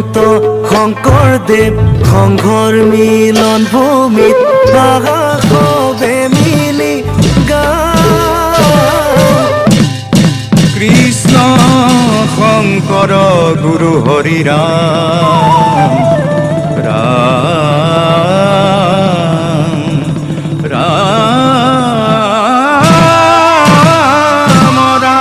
শংকৰদেৱ সংঘৰ মিলন ভূমিত বাসবে মিলি কৃষ্ণ শংকৰ গুৰু হৰি ৰাম ৰাম ৰাম ৰাম।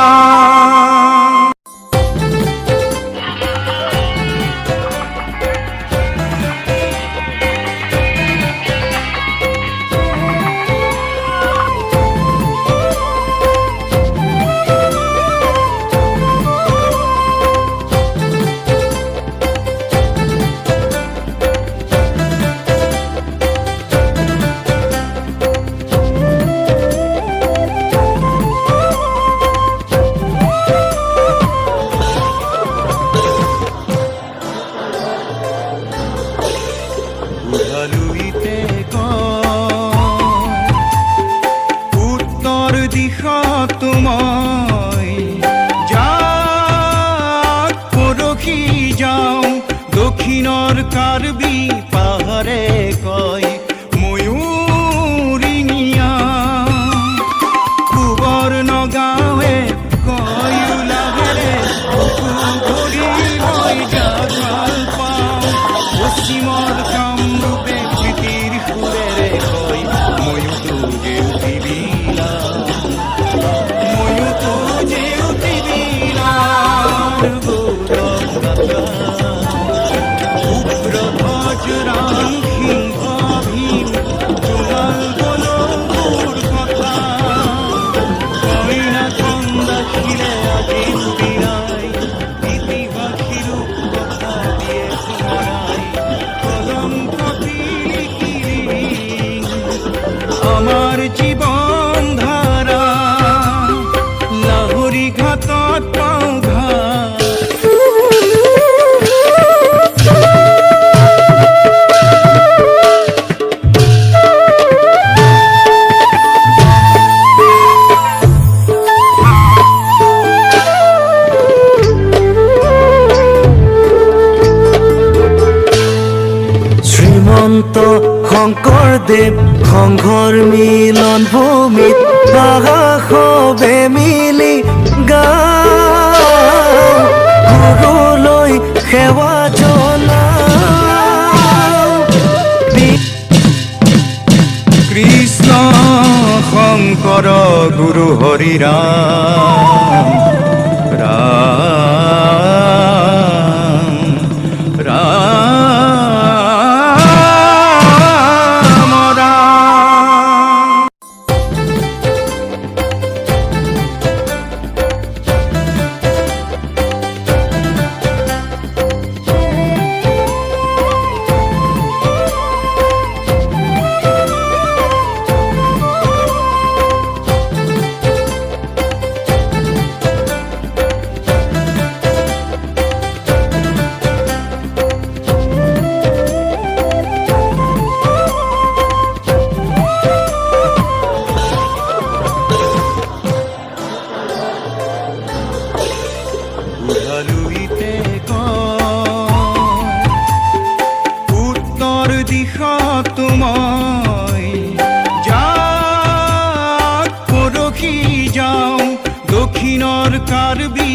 উত্তৰ দিশত মই যাক পৰখি যাওঁ, দক্ষিণৰ কাৰ্বি পাহাৰে কয় ময়ূৰিঙিয়া, পূবৰ নগাঁৱে কয় ওলাহেৰে ঘূৰি মই যাক ভাল পাওঁ, পশ্চিমৰ কামৰূপে প্ৰীতিৰ সুৰেৰে কয় ময়োতো জেউতি বিলা, ময়োতো জেউতি বিলাৰ গৌৰৱ গাথা, উগ্ৰ বজ্ৰাং সিংহ ভীম জোঙাল বলবোৰ কথা, কইনা কন্দা শিৰে আজি বিৰাই, ইতিহাসীৰ কথা দিয়ে সোঁৱৰাই, কলংক পিৰিকিৰি আমাৰ জীৱন ধাৰা, লাহৰী ঘাটত পাওঁ ঘাট। শ্ৰীমন্ত শংকৰদেৱ সংঘৰ মিলন ভূমিত বাসবে মিলি গুৰুলৈ সেৱা জনাওঁ। কৃষ্ণ শংকৰ গুৰু হৰি ৰাম ৰাম ৰাম ৰাম। উত্তৰ দিশত মই যাক পৰখি যাওঁ, দক্ষিণৰ কাৰ্বি